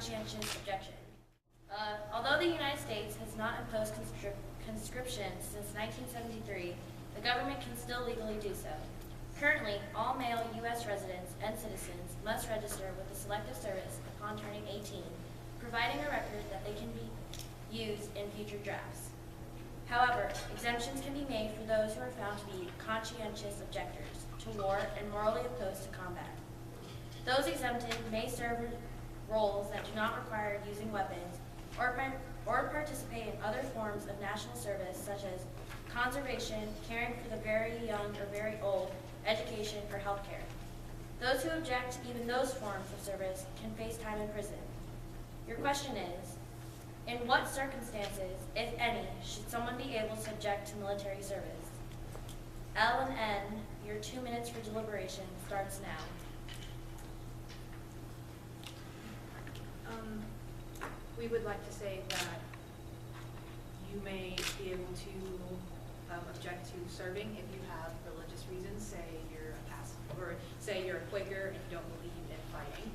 conscientious objection. Although the United States has not imposed conscription since 1973, the government can still legally do so. Currently, all male U.S. residents and citizens must register with the Selective Service upon turning 18, providing a record that they can be used in future drafts. However, exemptions can be made for those who are found to be conscientious objectors to war and morally opposed to combat. Those exempted may serve roles that do not require using weapons or participate in other forms of national service such as conservation, caring for the very young or very old, education, or healthcare. Those who object to even those forms of service can face time in prison. Your question is, in what circumstances, if any, should someone be able to object to military service? L and N, your 2 minutes for deliberation starts now. We would like to say that you may be able to object to serving if you have religious reasons, say you're a pastor, or say you're a Quaker and you don't believe in fighting.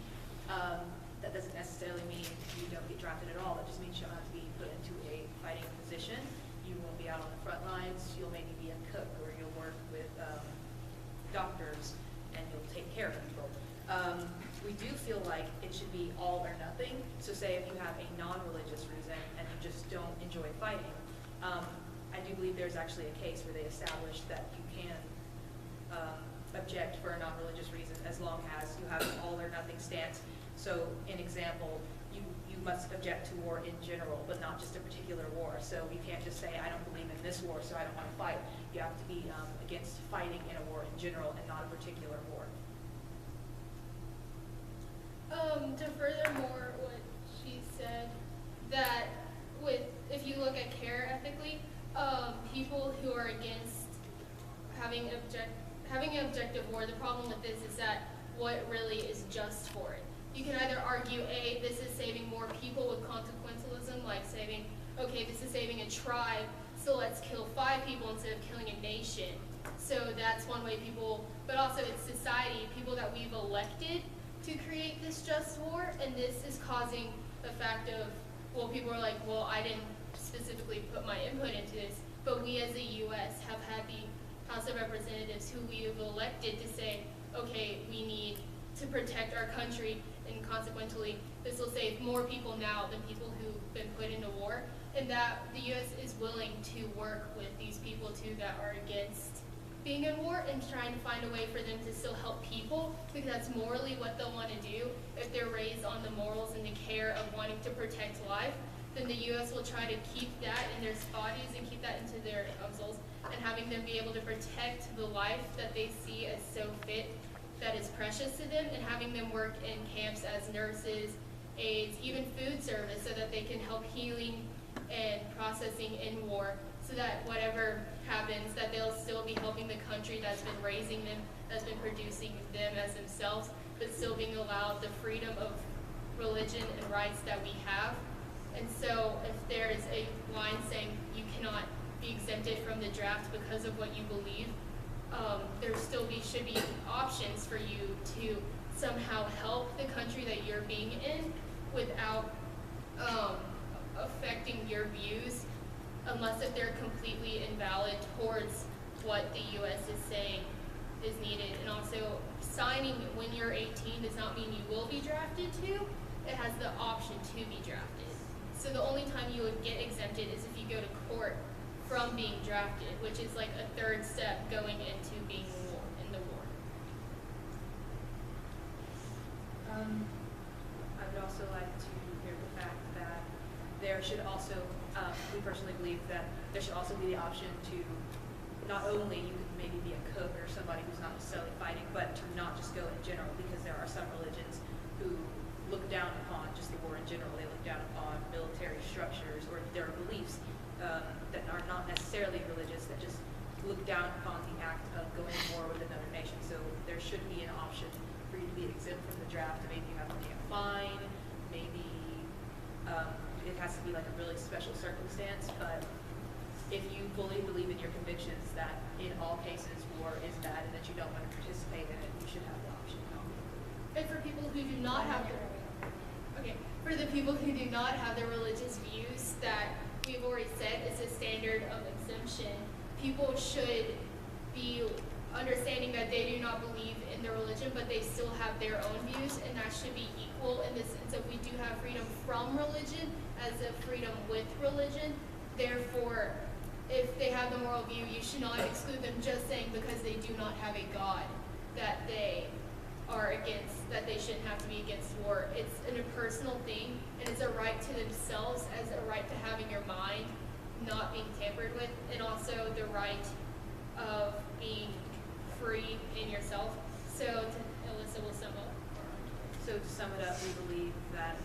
That doesn't necessarily mean you don't get drafted at all. That just means you don't have to be put into a fighting position. You won't be out on the front lines. You'll maybe be a cook, or you'll work with doctors, and you'll take care of people. We do feel like it should be all or nothing. So say if you have a non-religious reason and you just don't enjoy fighting, I do believe there's actually a case where they established that you can object for a non-religious reason as long as you have an all or nothing stance. So in example, you must object to war in general, but not just a particular war. So you can't just say, I don't believe in this war, so I don't want to fight. You have to be against fighting in a war in general and not a particular war. To furthermore what she said, that if you look at care ethically, people who are against having an objective war, the problem with this is that what really is just for it. You can either argue, A, this is saving more people with consequentialism, like saving, okay, this is saving a tribe, so let's kill 5 people instead of killing a nation. So that's one way people, but also it's society, people that we've elected to create this just war, and this is causing the fact of, well, people are like, well, I didn't specifically put my input into this, but we as the U.S. have had the House of Representatives who we have elected to say, okay, we need to protect our country, and consequently, this will save more people now than people who've been put into war, and that the U.S. is willing to work with these people too that are against being in war and trying to find a way for them to still help people, because that's morally what they'll want to do. If they're raised on the morals and the care of wanting to protect life, then the U.S. will try to keep that in their bodies and keep that into their souls, and having them be able to protect the life that they see as so fit, that is precious to them, and having them work in camps as nurses, aides, even food service, so that they can help healing and processing in war, so that whatever happens, that they'll still be helping the country that's been raising them, that's been producing them as themselves, but still being allowed the freedom of religion and rights that we have. And so if there is a line saying you cannot be exempted from the draft because of what you believe, there still should be options for you to somehow help the country that you're being in without affecting your views, unless if they're completely invalid towards what the U.S. is saying is needed. And also, signing when you're 18 does not mean you will be drafted to. It has the option to be drafted. So the only time you would get exempted is if you go to court from being drafted, which is like a third step going into being in the war. I would also like to hear the fact that there should also, we personally believe that there should also be the option to not only you could maybe be a cook or somebody who's not necessarily fighting, but to not just go in general, because there are some religions who look down upon just the war in general. They look down upon military structures, or there are beliefs that are not necessarily religious, that just look down upon the act of going to war with another nation. So there should be an option for you to be exempt from the draft. Maybe you have to pay a fine, maybe it has to be like a really special circumstance, but if you fully believe in your convictions that in all cases war is bad and that you don't want to participate in it, you should have the option. And for people who do not have Okay, for the people who do not have the religious views that we've already said is a standard of exemption, people should be understanding that they do not believe in the religion, but they still have their own views, and that should be equal in the sense that we do have freedom from religion as a freedom with religion. Therefore, if they have the moral view, you should not exclude them just saying because they do not have a God that they are against, that they shouldn't have to be against war. It's a personal thing, and it's a right to themselves as a right to having your mind not being tampered with, and also the right of being free in yourself. So Alyssa will sum up. So to sum it up, we believe that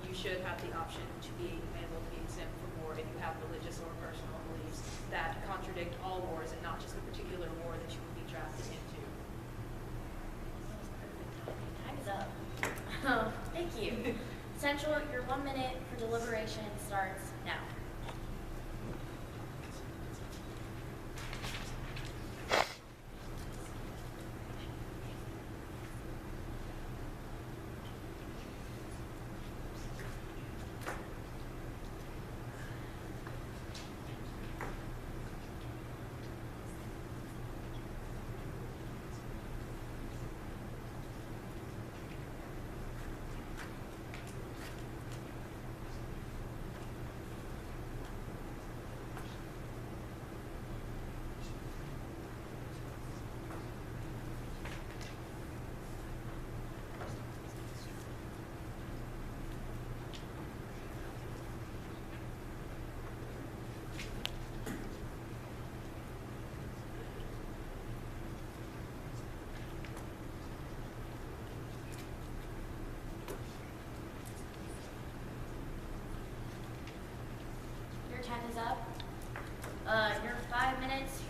you should have the option to be able to be exempt from war if you have religious or personal beliefs that contradict all wars and not just a particular war that you would be drafted into. Time is up. Thank you. Central, your 1 minute for deliberation starts now. Time is up. Your 5 minutes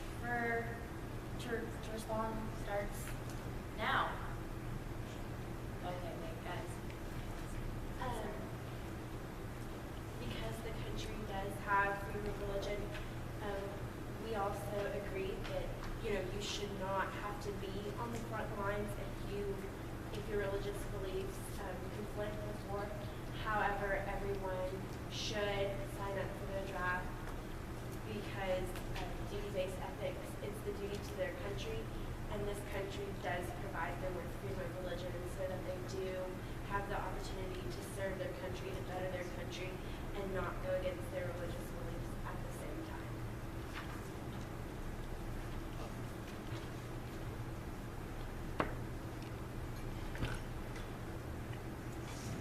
to respond starts now. Okay, wait, guys. Because the country does have freedom of religion, we also agree that you should not have to be on the front lines if your religious beliefs conflict with war. However, everyone should sign up for the draft because duty-based ethics is the duty to their country, and this country does provide them with freedom of religion so that they do have the opportunity to serve their country, to better their country, and not go against their religious beliefs at the same time.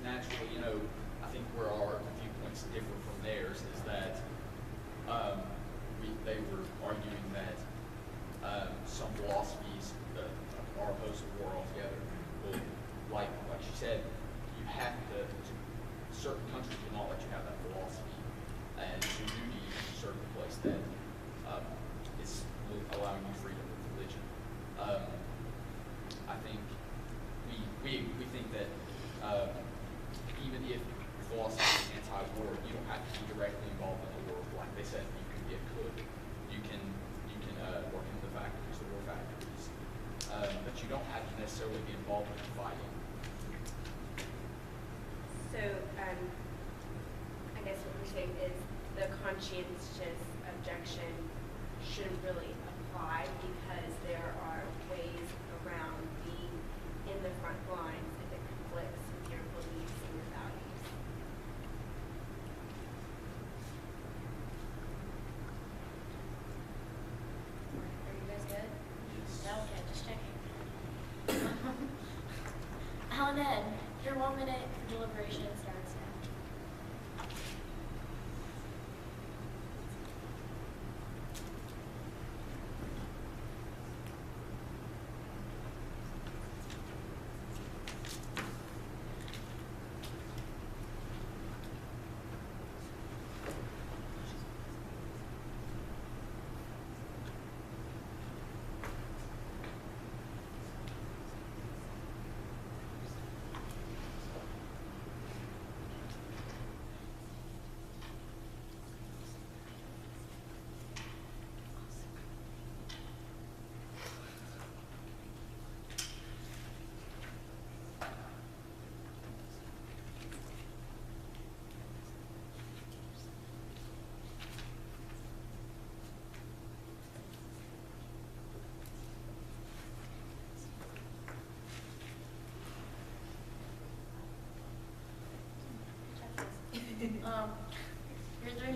Naturally, I think where our viewpoints differ from theirs is that they were arguing that some philosophies are opposed to war altogether. Well, like she said, you have to, certain countries will not let you have that philosophy, and your duty is to serve the place that is allowing you freedom of religion. I think we think that even if philosophy is anti-war, you don't have to be directly involved in the war. Like they said, you could. You can work in the factories, the war factories, but you don't have to necessarily be involved in fighting. So, I guess what we're saying is the conscientious objection shouldn't really apply because there are ways around being in the front lines if it conflicts with your beliefs and your values. Are you guys good? Yes. Yeah, okay, just checking. Alan Ed, your 1 minute for deliberation starts now.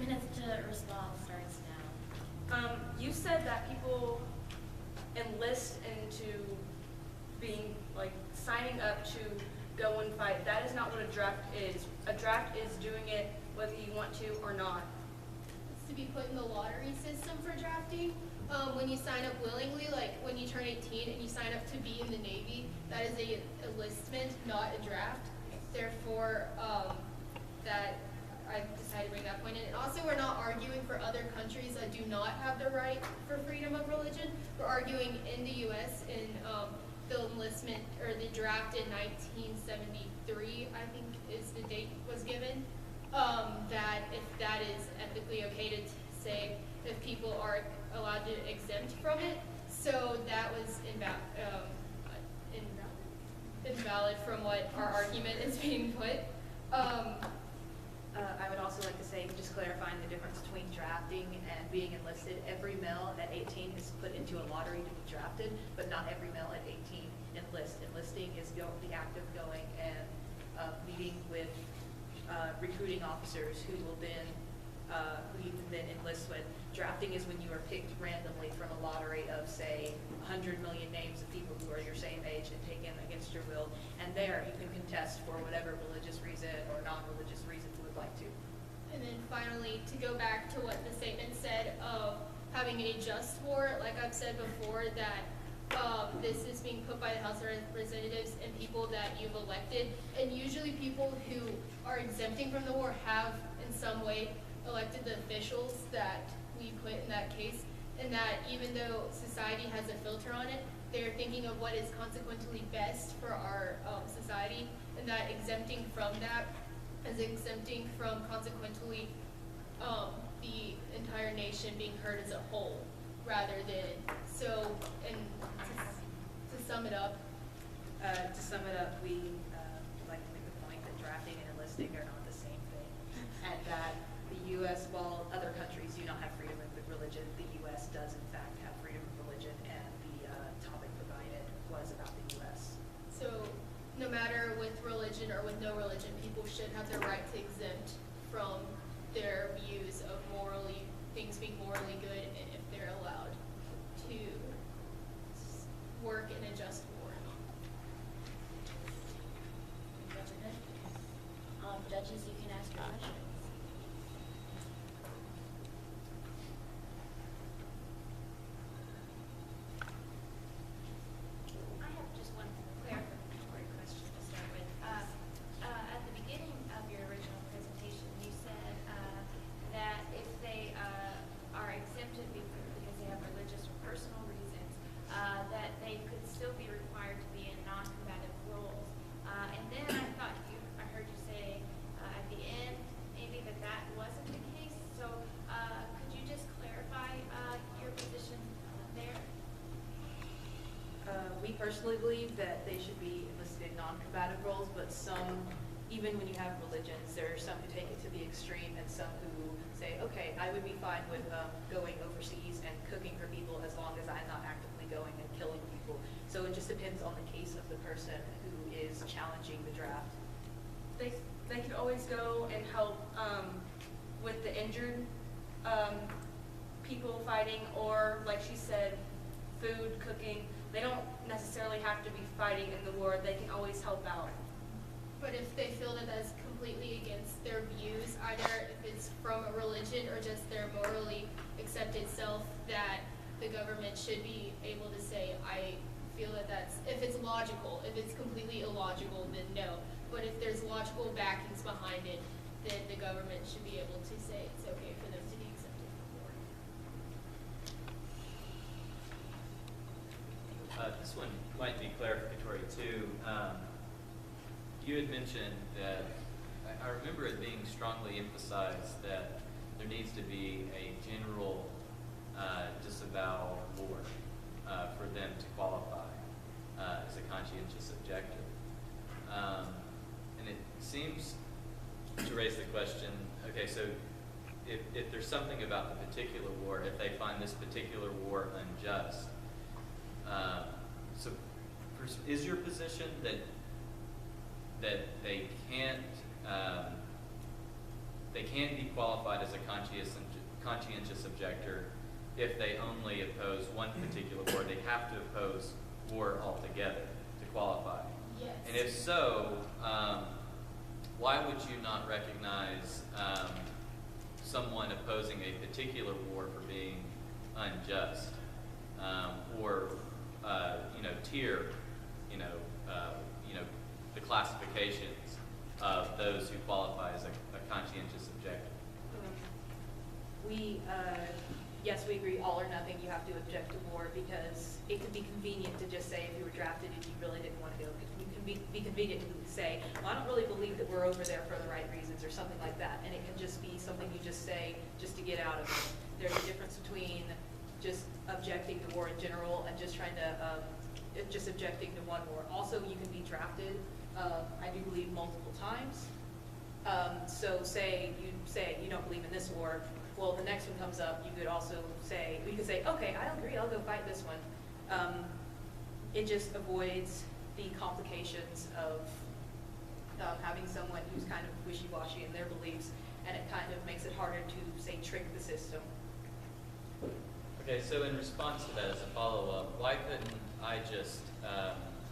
minutes to respond starts now. You said that people enlist into being, like, signing up to go and fight. That is not what a draft is. A draft is doing it whether you want to or not. It's to be put in the lottery system for drafting. When you sign up willingly, like when you turn 18 and you sign up to be in the Navy, that is a enlistment, not a draft. Therefore, that I decided to bring that point in. And also, we're not arguing for other countries that do not have the right for freedom of religion. We're arguing in the U.S. in the enlistment or the draft in 1973, I think is the date was given. That if that is ethically okay to say if people are allowed to exempt from it. So that was invalid from what our argument is being put. I would also like to say, just clarifying the difference between drafting and being enlisted. Every male at 18 is put into a lottery to be drafted, but not every male at 18 enlists. Enlisting is the act of going and meeting with recruiting officers who will then who you can then enlist with. Drafting is when you are picked randomly from a lottery of, say, 100 million names of people who are your same age and taken against your will, and there you can contest for whatever religious reason or non-religious reason you would like to. And then finally, to go back to what the statement said of having a just war, like I've said before, that this is being put by the House of Representatives and people that you've elected. And usually people who are exempting from the war have in some way elected the officials that we put in that case. And that even though society has a filter on it, they're thinking of what is consequentially best for our society. And that exempting from that is exempting from consequently the entire nation being heard as a whole, rather than, so, and to sum it up. We would like to make the point that drafting and enlisting are not the same thing. And that the U.S., while other countries do not have freedom of religion, the U.S. does in fact have freedom of religion, and the topic provided was about the U.S. So, no matter with religion or with no religion, people should have the right to exempt from their views of things being morally good, and if they're allowed to work in a just war. Judges, you can ask your questions. I have just one clarificatory question to start with. At the beginning of your original presentation, you said that if they are exempted because they have religious or personal reasons, that they could still be required to be in non-combative roles. And then I heard you say at the end maybe that wasn't the case. So could you just clarify your position there? We personally believe that they should be enlisted in non-combative roles, but some, even when you have religions, there are some who take it to the extreme and some who say, okay, I would be fine with going overseas and cooking for people as long as I'm not actively going and killing people. So it just depends on the case of the person who is challenging the draft. They could always go and help with the injured people fighting, or like she said, food, cooking. They don't necessarily have to be fighting in the war. They can always help out. But if they feel that that's completely against their views, either if it's from a religion or just their morally accepted self, that the government should be able to say, I feel that that's, if it's logical. If it's completely illogical, then no. But if there's logical backings behind it, then the government should be able to say it's okay for them to be exempted from war. This one might be clarificatory too. You had mentioned that, I remember it being strongly emphasized that there needs to be a general disavow war for them to qualify as a conscientious objector. And it seems to raise the question, okay, so if there's something about the particular war, if they find this particular war unjust, so is your position that they can't they can be qualified as a conscientious objector if they only oppose one particular war. They have to oppose war altogether to qualify. Yes. And if so, why would you not recognize someone opposing a particular war for being unjust, or tier, the classifications of those who qualify as a conscientious objector? Yes, we agree, all or nothing, you have to object to war, because it could be convenient to just say if you were drafted and you really didn't want to go. It can be convenient to say, well, I don't really believe that we're over there for the right reasons, or something like that. And it can just be something you just say just to get out of it. There's a difference between just objecting to war in general and just trying to, just objecting to one war. Also, you can be drafted, I do believe, multiple times. So say you don't believe in this war, well, the next one comes up, you could also say, we could say, okay, I agree, I'll go fight this one. It just avoids the complications of having someone who's kind of wishy-washy in their beliefs, and it kind of makes it harder to, say, trick the system. Okay, so in response to that, as a follow-up, why couldn't I just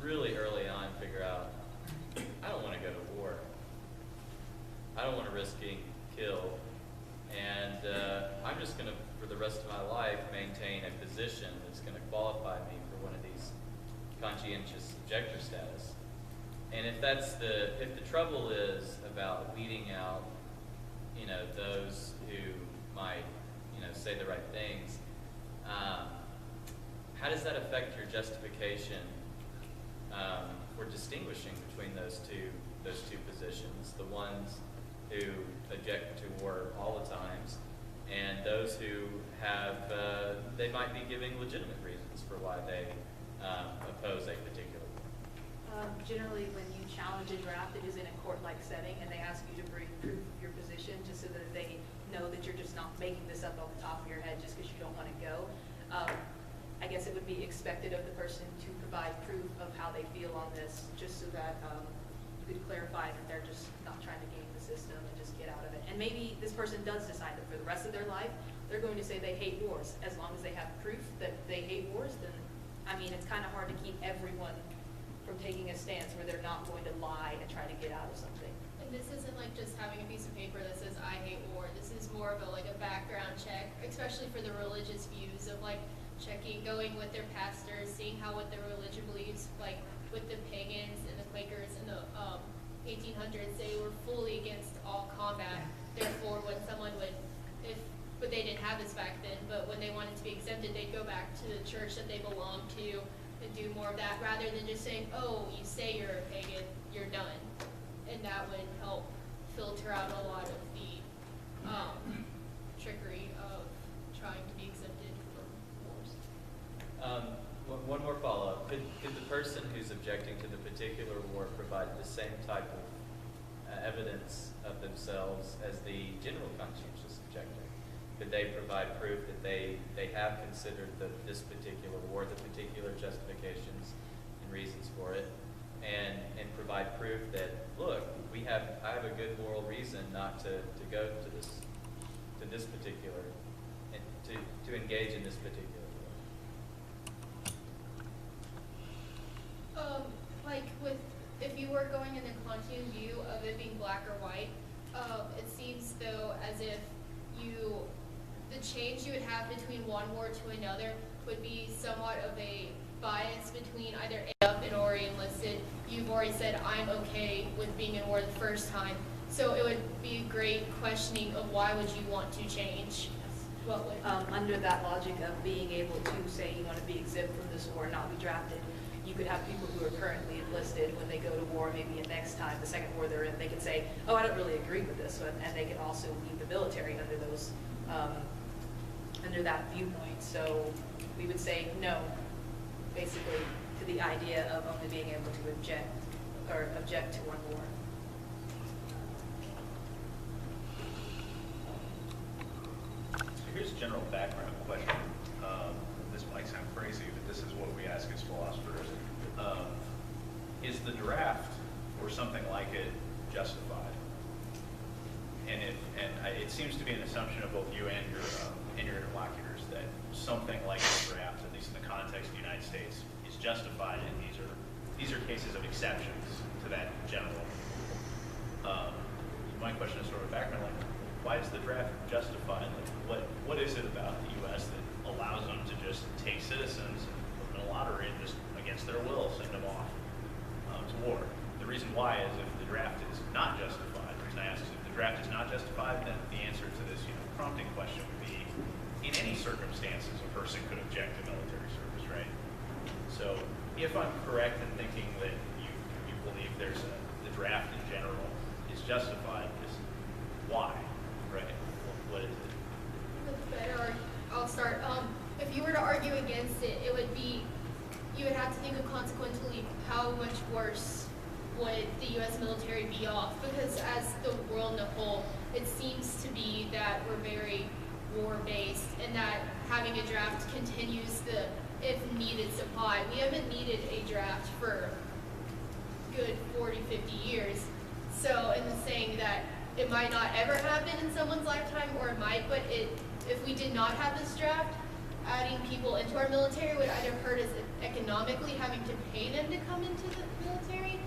really early on figure out, I don't want to go to war. I don't want to risk being killed. And I'm just going to, for the rest of my life, maintain a position that's going to qualify me for one of these conscientious objector status. And if the trouble is about weeding out, those who might, say the right things, how does that affect your justification for distinguishing between those two positions? The ones who object to war all the times, and those who have, they might be giving legitimate reasons for why they oppose a particular war. Generally, when you challenge a draft, it is in a court-like setting, and they ask you to bring proof of your position just so that they know that you're just not making this up off the top of your head just because you don't want to go. I guess it would be expected of the person to provide proof of how they feel on this, just so that you could clarify that they're just not trying to game the system and just get out of it. And maybe this person does decide that for the rest of their life, they're going to say they hate wars. As long as they have proof that they hate wars, then, I mean, it's kind of hard to keep everyone from taking a stance where they're not going to lie and try to get out of something. And this isn't like just having a piece of paper that says I hate war. This is more of a background check, especially for the religious views of going with their pastors, seeing what their religion believes. Like with the pagans and the Quakers in the 1800s, they were fully against all combat. Therefore, when someone but they didn't have this back then, but when they wanted to be exempted, they'd go back to the church that they belonged to and do more of that, rather than just saying, oh, you say you're a pagan, you're done. And that would help filter out a lot of the trickery of trying to be exempted from wars. One more follow-up. Could the person who's objecting to the particular war provide the same type of evidence of themselves as the general conscientious objector? Could they provide proof that they have considered this particular war, the particular justifications and reasons for it, and provide proof that, look, I have a good moral reason not to go to this particular, and to engage in this particular war? If you were going in the Kantian view of it being black or white, it seems though as if the change you would have between one war to another would be somewhat of a bias between either up and already enlisted. You've already said, I'm okay with being in war the first time. So it would be a great questioning of why would you want to change? What would? Under that logic of being able to say you want to be exempt from this war and not be drafted, you could have people who are currently enlisted when they go to war, maybe next time, the second war they're in, they could say, oh, I don't really agree with this one, and they can also leave the military under those, under that viewpoint. So we would say no, basically, to the idea of only being able to object to one war. Here's a general background question. This might sound crazy, but this is what we ask as philosophers. Is the draft or something like it justified? It seems to be an assumption of both you and your interlocutors that something like a draft, at least in the context of the United States, is justified, and these are cases of exceptions to that general. My question is sort of background, like, why is the draft justified? Like, what is it about the U.S. that allows them to just take citizens and put them in a lottery and just against their will send them off to war? The reason why is if the draft is not justified. The reason I ask is if the draft is not justified, then the answer to this prompting question would be, in any circumstances, a person could object to military service, right? So if I'm correct in thinking that you believe the draft in general is justified, just why, right? What is it? That's better. I'll start. If you were to argue against it, it would be, you would have to think of consequentially how much worse would the U.S. military be off, because as the world in a whole, it seems to be that we're very war-based, and that having a draft continues the if-needed supply. We haven't needed a draft for good 40, 50 years. So in the saying that it might not ever happen in someone's lifetime, or it might, but if we did not have this draft, adding people into our military would either hurt us economically, having to pay them to come into the military,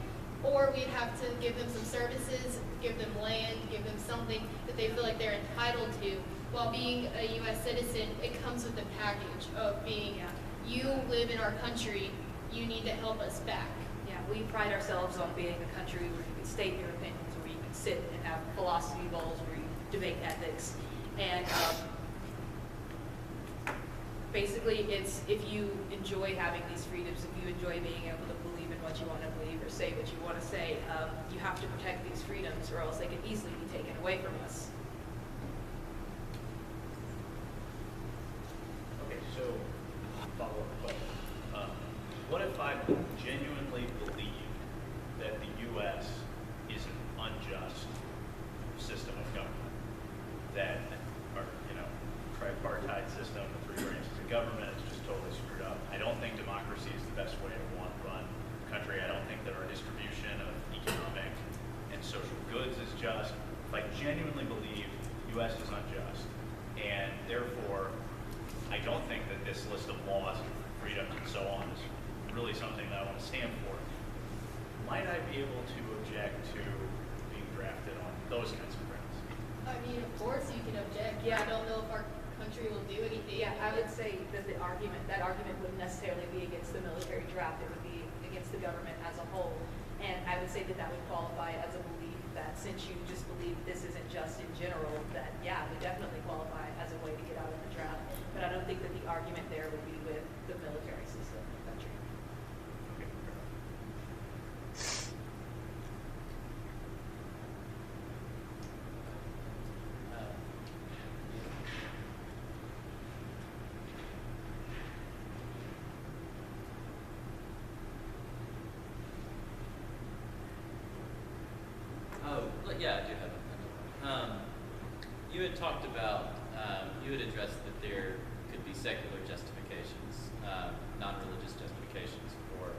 or we'd have to give them some services, give them land, give them something that they feel like they're entitled to. While being a U.S. citizen, it comes with the package of being, you live in our country, you need to help us back. Yeah, we pride ourselves on being a country where you can state your opinions, where you can sit and have philosophy bowls, where you debate ethics. And basically, it's if you enjoy having these freedoms, if you enjoy being able to believe in what you want to believe or say what you want to say, you have to protect these freedoms, or else they can easily be taken away from us. Okay, so follow-up question. What if I genuinely believe that the U.S. is an unjust system of government, that our tripartite system, the three branches of government, is just totally screwed up? I don't think democracy is the best way to run the country. I don't think that our distribution of economic and social goods is just. If I genuinely believe the U.S. is unjust, and therefore I don't think that this list of laws and freedoms and so on is really something that I want to stand for, might I be able to object to being drafted on those kinds of grounds? I mean, of course you can object. Yeah. I don't know if our country will do anything. Yeah, I would say that that argument wouldn't necessarily be against the military draft. It would be against the government as a whole. And I would say that that would qualify as a belief that since you just believe this isn't just in general, that yeah, it would definitely qualify as a way to get out of the draft. But I don't think that the argument there would be with the military system in the country. Okay, fair enough. Yeah, I do have it. You had talked about, you had addressed that there could be secular justifications, non-religious justifications for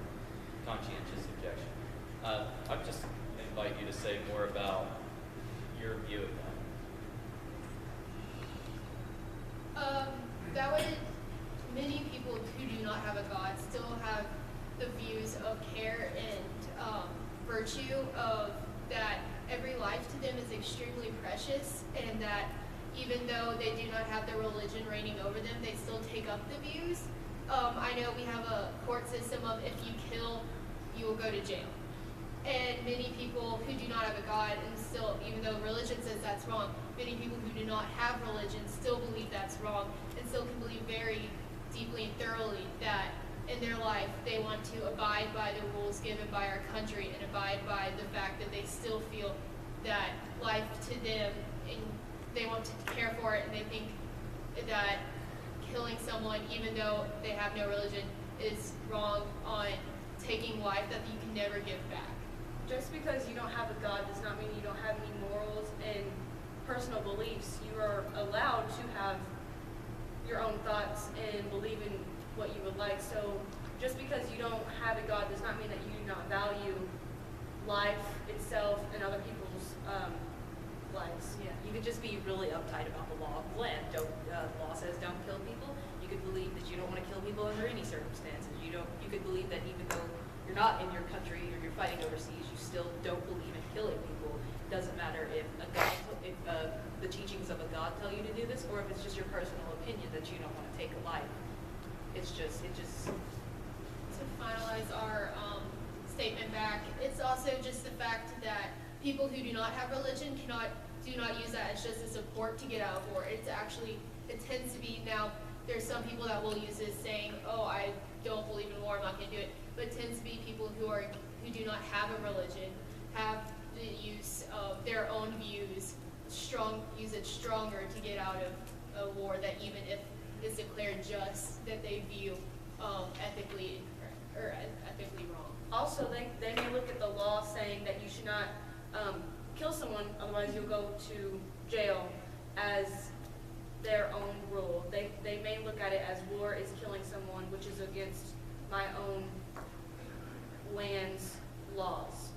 conscientious objection. I'd just invite you to say more about your view of that. That would, many people who do not have a God still have the views of care and virtue of that every life to them is extremely precious, and that even though they do not have their religion reigning over them, they still take up the views. I know we have a court system of if you kill, you will go to jail. And many people who do not have a God, and still, even though religion says that's wrong, many people who do not have religion still believe that's wrong, and still can believe very deeply and thoroughly that in their life they want to abide by the rules given by our country and abide by the fact that they still feel that life to them, and they want to care for it, and they think that killing someone, even though they have no religion, is wrong on taking life that you can never give back. Just because you don't have a God does not mean you don't have any morals and personal beliefs. You are allowed to have your own thoughts and believe in what you would like. So just because you don't have a God does not mean that you do not value life itself and other people's flags. Yeah, you could just be really uptight about the law of the land. The law says don't kill people. You could believe that you don't want to kill people under any circumstances. You could believe that even though you're not in your country or you're fighting overseas, you still don't believe in killing people. It doesn't matter if the teachings of a God tell you to do this, or if it's just your personal opinion that you don't want to take a life. It just. To finalize our statement back, it's also just the fact that people who do not have religion do not use that as just a support to get out of war. It tends to be, now there's some people that will use this saying, oh, I don't believe in war, I'm not going to do it, but it tends to be people who do not have a religion, have the use of their own views, use it stronger to get out of a war that even if it's declared just, that they view ethically wrong. Also, they may look at the law saying that you should not kill someone, otherwise you'll go to jail, as their own rule. They may look at it as war is killing someone, which is against my own land's laws.